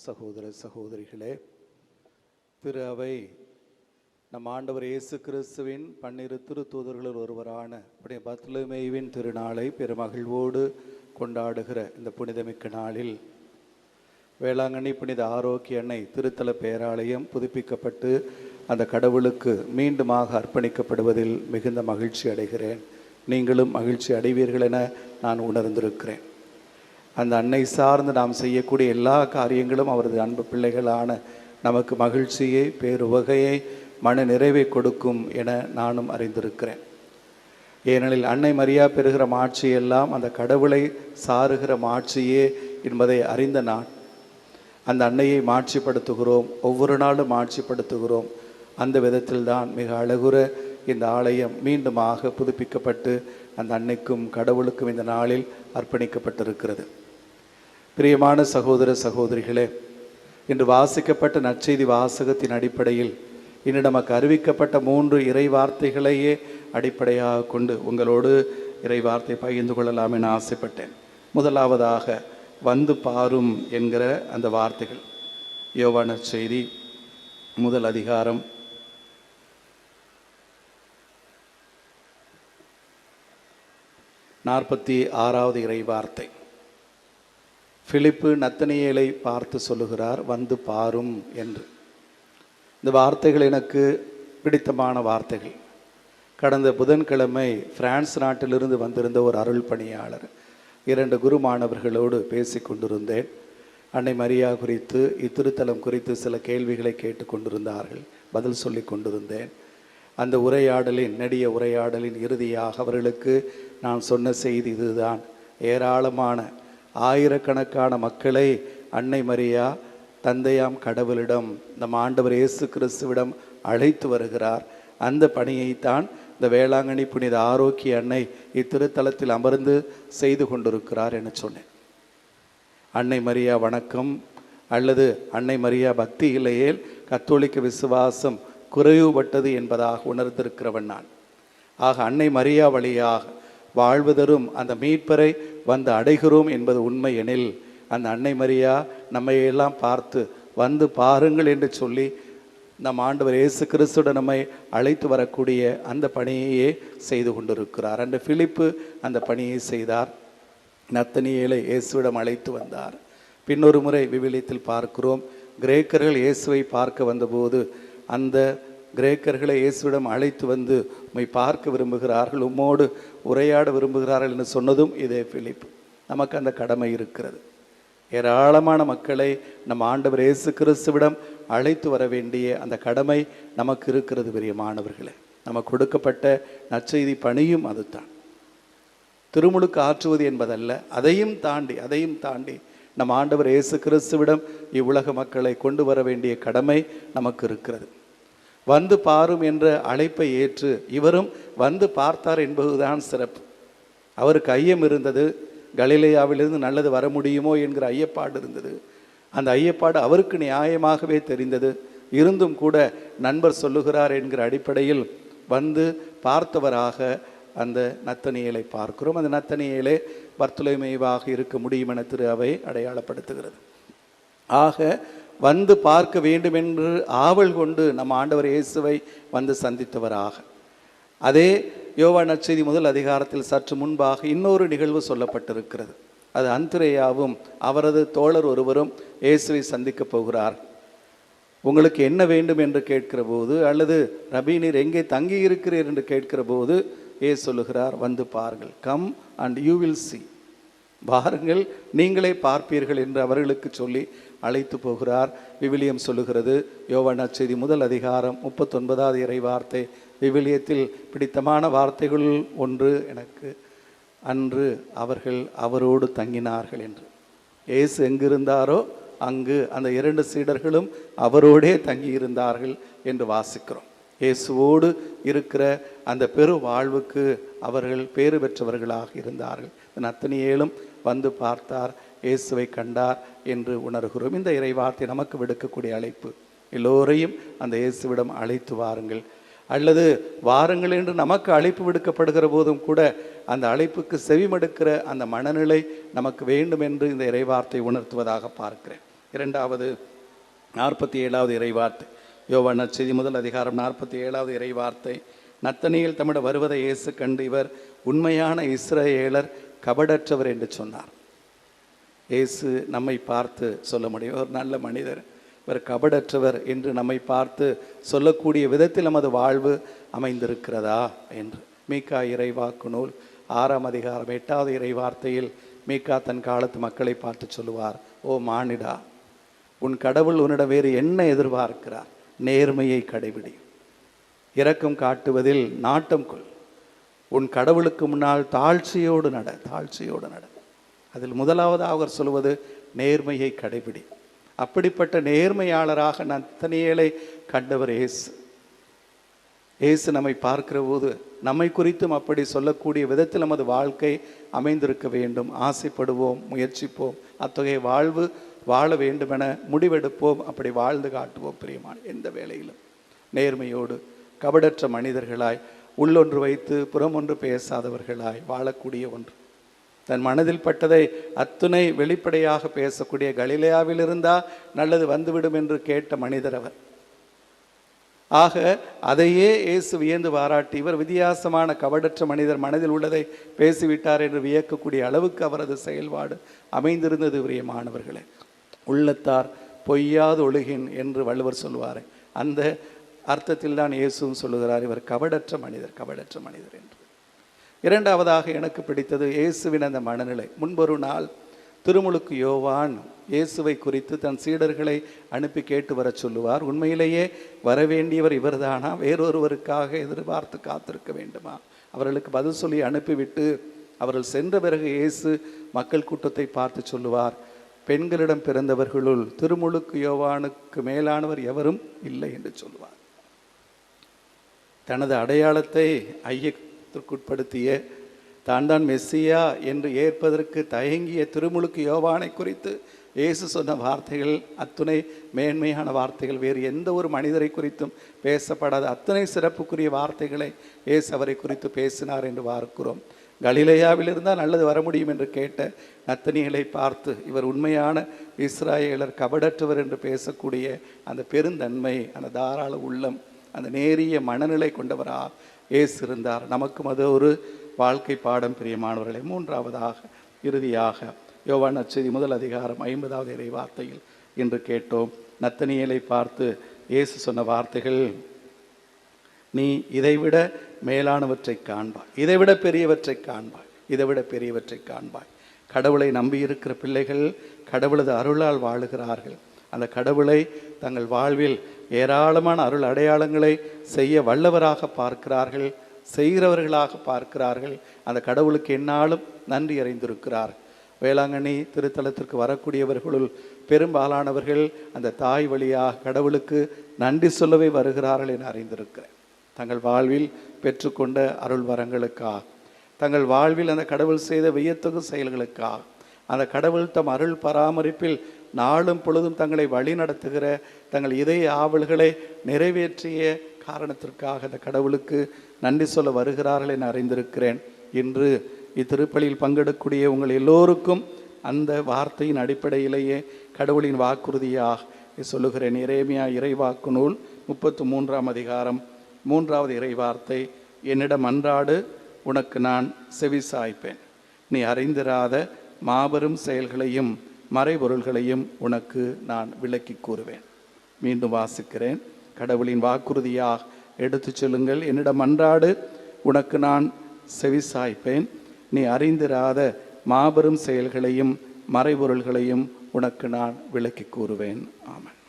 சகோதர சகோதரிகளே, திரு அவை நம் ஆண்டவர் இயேசு கிறிஸ்துவின் 12 திருத்தூதர்களில் ஒருவரான புனித பர்த்தலமேயுவின் திருநாளை பெருமகிழ்வோடு கொண்டாடுகிற இந்த புனிதமிக்க நாளில் வேளாங்கண்ணி புனித ஆரோக்கிய அன்னை திருத்தல பேராலயம் புதுப்பிக்கப்பட்டு அந்த கடவுளுக்கு மீண்டுமாக அர்ப்பணிக்கப்படுவதில் மிகுந்த மகிழ்ச்சி அடைகிறேன். நீங்களும் மகிழ்ச்சி அடைவீர்கள் என நான் உணர்ந்திருக்கிறேன். அந்த அன்னை சார்ந்து நாம் செய்யக்கூடிய எல்லா காரியங்களும் அவரது அன்பு பிள்ளைகளான நமக்கு மகிழ்ச்சியை, பேருவகையை, மன நிறைவை கொடுக்கும் என நானும் அறிந்திருக்கிறேன். ஏனெனில் அன்னை மரியா பெறுகிற மாட்சியெல்லாம் அந்த கடவுளை சாருகிற மாட்சியே என்பதை அறிந்த நான் அந்த அன்னையை மாட்சிப்படுத்துகிறோம், ஒவ்வொரு நாளும் மாட்சிப்படுத்துகிறோம். அந்த விதத்தில்தான் மிக அழகுற இந்த ஆலயம் மீண்டுமாக புதுப்பிக்கப்பட்டு அந்த அன்னைக்கும் கடவுளுக்கும் இந்த நாளில் அர்ப்பணிக்கப்பட்டிருக்கிறது. பிரியமான சகோதர சகோதரிகளே, இன்று வாசிக்கப்பட்ட நற்செய்தி வாசகத்தின் அடிப்படையில் இன்று நமக்கு அறிவிக்கப்பட்ட 3 இறை வார்த்தைகளையே அடிப்படையாக கொண்டு உங்களோடு இறை வார்த்தை பகிர்ந்து கொள்ளலாம் என ஆசைப்பட்டேன். முதலாவதாக வந்து பாரும் என்கிற அந்த வார்த்தைகள். யோவான் நற்செய்தி முதல் அதிகாரம் 46வது இறை வார்த்தை. பிலிப்பு நத்தனியேலை பார்த்து சொல்லுகிறார், வந்து பாரும் என்று. இந்த வார்த்தைகள் எனக்கு பிடித்தமான வார்த்தைகள். கடந்த புதன்கிழமை பிரான்ஸ் நாட்டிலிருந்து வந்திருந்த ஒரு அருள் பணியாளர் 2 குரு மாணவர்களோடு பேசி கொண்டிருந்தேன். அன்னை மரியா குறித்து, இத்திருத்தலம் குறித்து சில கேள்விகளை கேட்டு கொண்டிருந்தார்கள். பதில் சொல்லி கொண்டிருந்தேன். அந்த உரையாடலின், நெடிய உரையாடலின் இறுதியாக அவர்களுக்கு நான் சொன்ன செய்தி இதுதான். ஏராளமான ஆயிரக்கணக்கான மக்களை அன்னை மரியா தந்தையாம் கடவுளிடம், நம் ஆண்டவர் இயேசு கிறிஸ்துவிடம் அழைத்து வருகிறார். அந்த பணியைத்தான் இந்த வேளாங்கண்ணி புனித ஆரோக்கிய அன்னை இத்திருத்தலத்தில் அமர்ந்து செய்து கொண்டிருக்கிறார் என சொன்னேன். அன்னை மரியா வணக்கம் அல்லது அன்னை மரியா பக்தி இல்லையேல் கத்தோலிக்க விசுவாசம் குறைவுபட்டது என்பதாக உணர்ந்திருக்கிறவன் நான். ஆக அன்னை மரியா வழியாக வாழ்வதரும் அந்த மீட்பரை வந்து அடைகிறோம் என்பது உண்மை எனில், அந்த அன்னை மரியா நம்மையெல்லாம் பார்த்து வந்து பாருங்கள் என்று சொல்லி நம் ஆண்டவர் இயேசு கிறிஸ்துடன் நம்மை அழைத்து வரக்கூடிய அந்த பணியையே செய்து கொண்டிருக்கிறார். அன்று பிலிப்பு அந்த பணியை செய்தார். நத்தனியேலை இயேசுவிடம் அழைத்து வந்தார். பின்னொரு முறை விவிலியத்தில் பார்க்கிறோம், கிரேக்கர்கள் இயேசுவை பார்க்க வந்தபோது அந்த கிரேக்கர்களை இயேசுவிடம் அழைத்து வந்து உம்மை பார்க்க விரும்புகிறார்கள், உம்மோடு உரையாட விரும்புகிறார்கள் என்று சொன்னதும் இதே பிலிப்பு. நமக்கு அந்த கடமை இருக்கிறது. ஏராளமான மக்களை நம் ஆண்டவர் இயேசு கிறிஸ்துவிடம் அழைத்து வர வேண்டிய அந்த கடமை நமக்கு இருக்கிறது. பிரியமானவர்களே, நமக்கு கொடுக்கப்பட்ட நற்செய்தி பணியும் அதுதான். திருமுழுக்கு ஆற்றுவது என்பதல்ல, அதையும் தாண்டி நம் ஆண்டவர் இயேசு கிறிஸ்துவிடம் இவ்வுலக மக்களை கொண்டு வர வேண்டிய கடமை நமக்கு இருக்கிறது. வந்து பாரும் என்ற அழைப்பை ஏற்று இவரும் வந்து பார்த்தார் என்பதுதான் சிறப்பு. அவருக்கு ஐயம் இருந்தது, கலிலேயாவிலிருந்து நல்லது வர முடியுமோ என்கிற ஐயப்பாடு இருந்தது. அந்த ஐயப்பாடு அவருக்கு நியாயமாகவே தெரிந்தது. இருந்தும் கூட நண்பர் சொல்லுகிறார் என்கிற அடிப்படையில் வந்து பார்த்தவராக அந்த நத்தனியேலை பார்க்கிறோம். அந்த நத்தனியேலே பர்த்தலமேயுவாக இருக்க முடியும் என திரு அவை அடையாளப்படுத்துகிறது. ஆக வந்து பார்க்க வேண்டும் என்று ஆவல் கொண்டு நம் ஆண்டவர் இயேசுவை வந்து சந்தித்தவராக. அதே யோவான் நற்செய்தி முதல் அதிகாரத்தில் சற்று முன்பாக இன்னொரு நிகழ்வு சொல்லப்பட்டிருக்கிறது. அது அந்திரேயாவும் அவரது தோழர் ஒருவரும் இயேசுவை சந்திக்கப் போகிறார். உங்களுக்கு என்ன வேண்டும் என்று கேட்கிற போது, அல்லது ரபி நீர் எங்கே தங்கி இருக்கிறீர் என்று கேட்கிற போது இயேசு சொல்லுகிறார், வந்து பாருங்கள், come and you will see, வாருங்கள் நீங்களே பார்ப்பீர்கள் என்று அவர்களுக்கு சொல்லி அழைத்து போகிறார். விவிலியம் சொல்லுகிறது, யோவான் நற்செய்தி முதல் அதிகாரம் 39வது இறை வார்த்தை, விவிலியத்தில் பிடித்தமான வார்த்தைகள் ஒன்று எனக்கு, அன்று அவர்கள் அவரோடு தங்கினார்கள் என்று. இயேசு எங்கிருந்தாரோ அங்கு அந்த 2 சீடர்களும் அவரோடே தங்கியிருந்தார்கள் என்று வாசிக்கிறோம். இயேசுவோடு இருக்கிற அந்த பெரு வாழ்வுக்கு அவர்கள் பேறு பெற்றவர்களாக இருந்தார்கள். நத்தனியேலும் வந்து பார்த்தார், இயேசுவை கண்டார் என்று உணர்கிறோம். இந்த இறை வார்த்தை நமக்கு விடுக்கக்கூடிய அழைப்பு. எல்லோரையும் அந்த இயேசுவிடம் அழைத்து வாருங்கள், அல்லது வாருங்கள் என்று நமக்கு அழைப்பு விடுக்கப்படுகிற போதும் கூட அந்த அழைப்புக்கு செவிமடுக்கிற அந்த மனநிலை நமக்கு வேண்டும் என்று இந்த இறைவார்த்தை உணர்த்துவதாக பார்க்கிறேன். இரண்டாவது 47வது இறைவார்த்தை, யோவான் நற்செய்தி முதல் அதிகாரம் 47வது இறைவார்த்தை. நத்தனியேல் தம்மிடம் வருவதை இயேசு கண்டு, இவர் உண்மையான இஸ்ரவேலர், கபடற்றவர் என்று சொன்னார். இயேசு நம்மை பார்த்து சொல்ல முடியும், ஒரு நல்ல மனிதர், இவர் கபடற்றவர் என்று நம்மை பார்த்து சொல்லக்கூடிய விதத்தில் நமது வாழ்வு அமைந்திருக்கிறதா என்று. மீகா இறைவாக்கு நூல் 6ஆம் அதிகாரம் 8வது இறைவார்த்தையில் மீகா தன் காலத்து மக்களை பார்த்து சொல்லுவார், ஓ மானிடா, உன் கடவுள் உன்னிடம் வேறு என்ன எதிர்பார்க்கிறார்? நேர்மையை கடைபிடி, இரக்கம் காட்டுவதில் நாட்டம் கொள், உன் கடவுளுக்கு முன்னால் தாழ்ச்சியோடு நட. அதில் முதலாவது அவர் சொல்வது நேர்மையை கடைபிடி. அப்படிப்பட்ட நேர்மையாளராக நத்தனியேலை கண்டவர் இயேசு. இயேசு நம்மை பார்க்கிற போது நம்மை குறித்தும் அப்படி சொல்லக்கூடிய விதத்தில் நமது வாழ்க்கை அமைந்திருக்க வேண்டும். ஆசைப்படுவோம், முயற்சிப்போம், அத்தகைய வாழ்வு வாழ வேண்டுமென முடிவெடுப்போம். அப்படி வாழ்ந்து காட்டுவோம். பிரியமான, எந்த வேளையிலும் நேர்மையோடு கபடற்ற மனிதர்களாய், உள்ளொன்று வைத்து புறமொன்று பேசாதவர்களாய் வாழக்கூடிய ஒன்று. தன் மனதில் பட்டதை அத்துணை வெளிப்படையாக பேசக்கூடிய, கலிலேயாவில் இருந்தா நல்லது வந்துவிடும் என்று கேட்ட மனிதர் அவர். ஆக அதையே இயேசு வியந்து பாராட்டி, இவர் வித்தியாசமான கபடற்ற மனிதர், மனதில் உள்ளதை பேசிவிட்டார் என்று வியக்கக்கூடிய அளவுக்கு அவரது செயல்பாடு அமைந்திருந்தது. பிரியமானவர்களே, உள்ளத்தார் பொய்யாது ஒழுகின் என்று வள்ளுவர் சொல்வார். அந்த அர்த்தத்தில் தான் இயேசுவும் சொல்லுகிறார், இவர் கபடற்ற மனிதர் என்று. இரண்டாவதாக எனக்கு பிடித்தது இயேசுவின் அந்த மனநிலை. முன்பொரு நாள் திருமுழுக்கு யோவான் இயேசுவை குறித்து தன் சீடர்களை அனுப்பி கேட்டு வர சொல்லுவார். உண்மையிலேயே வரவேண்டியவர் இவர்தானா, வேறொருவருக்காக எதிர்பார்த்து காத்திருக்க வேண்டுமா? அவர்களுக்கு பதில் சொல்லி அனுப்பிவிட்டு அவர்கள் சென்ற பிறகு இயேசு மக்கள் கூட்டத்தை பார்த்து சொல்லுவார், பெண்களிடம் பிறந்தவர்களுள் திருமுழுக்கு யோவானுக்கு மேலானவர் எவரும் இல்லை என்று சொல்லுவார். தனது அடையாளத்தை ஐயத்திற்குட்படுத்திய, தான் மெஸ்ஸியா என்று ஏற்பதற்கு தயங்கிய திருமுழுக்கு யோவானை குறித்து இயேசு சொன்ன வார்த்தைகள் அத்துணை மேன்மையான வார்த்தைகள். வேறு எந்த ஒரு மனிதரை குறித்தும் பேசப்படாத அத்தனை சிறப்புக்குரிய வார்த்தைகளை இயேசு அவரை குறித்து பேசினார் என்று பார்க்கிறோம். கலிலேயாவில் இருந்தால் நல்லது வர முடியும் என்று கேட்ட நத்தனியேலை பார்த்து, இவர் உண்மையான இஸ்ராயேலர், கபடற்றவர் என்று பேசக்கூடிய அந்த பெருந்தன்மை, அந்த தாராள உள்ளம், அந்த நேரிய மனநிலை கொண்டவராக இயேசு இருந்தார். நமக்கும் அது ஒரு வாழ்க்கை பாடம். பிரியமானவர்களே, மூன்றாவதாக இறுதியாக யோவான் நற்செய்தி முதல் அதிகாரம் 50வது இறை வார்த்தையில் இன்று கேட்டோம். நத்தனியேலை பார்த்து இயேசு சொன்ன வார்த்தைகள், நீ இதைவிட மேலானவற்றை காண்பாய், இதைவிட பெரியவற்றை காண்பாய். கடவுளை நம்பியிருக்கிற பிள்ளைகள் கடவுளது அருளால் வாழுகிறார்கள். அந்த கடவுளை தங்கள் வாழ்வில் ஏராளமான அருள் அடையாளங்களை செய்ய வல்லவராக பார்க்கிறார்கள், செய்கிறவர்களாக பார்க்கிறார்கள். அந்த கடவுளுக்கு என்னாலும் நன்றி அறிந்திருக்கிறார். வேளாங்கண்ணி திருத்தலத்திற்கு வரக்கூடியவர்களுள் பெரும்பாலானவர்கள் அந்த தாய் வழியாக கடவுளுக்கு நன்றி சொல்லவே வருகிறார்கள் என அறிந்திருக்கிறேன். தங்கள் வாழ்வில் பெற்றுக்கொண்ட அருள் வரங்களுக்காக, தங்கள் வாழ்வில் அந்த கடவுள் செய்த வியத்தகு செயல்களுக்காக, அந்த கடவுள் தம் அருள் பராமரிப்பில் நாளும் பொழுதும் தங்களை வழி நடத்துகிற தங்கள் இதய ஆவல்களை நிறைவேற்றிய காரணத்திற்காக அந்த கடவுளுக்கு நன்றி சொல்ல வருகிறார்கள் என அறிந்திருக்கிறேன். இன்று இத்திருப்பலியில் பங்கெடுக்கக்கூடிய உங்கள் எல்லோருக்கும் அந்த வார்த்தையின் அடிப்படையிலேயே கடவுளின் வாக்குறுதியாக சொல்லுகிறேன். எரேமியா இறைவாக்கு நூல் 33ஆம் அதிகாரம் 3வது இறைவார்த்தை, என்னிடம் அன்றாடு, உனக்கு நான் செவி சாய்ப்பேன், நீ அறிந்திராத மாபெரும் செயல்களையும் மறைபொருள்களையும் உனக்கு நான் விளக்கி கூறுவேன். மீண்டும் வாசிக்கிறேன். கடவுளின் வாக்குறுதியாக எடுத்து சொல்லுங்கள். என்னிடம் அன்றாடு, உனக்கு நான் செவி சாய்ப்பேன், நீ அறிந்திராத மாபெரும் செயல்களையும் மறைபொருள்களையும் உனக்கு நான் விளக்கி கூறுவேன். ஆமென்.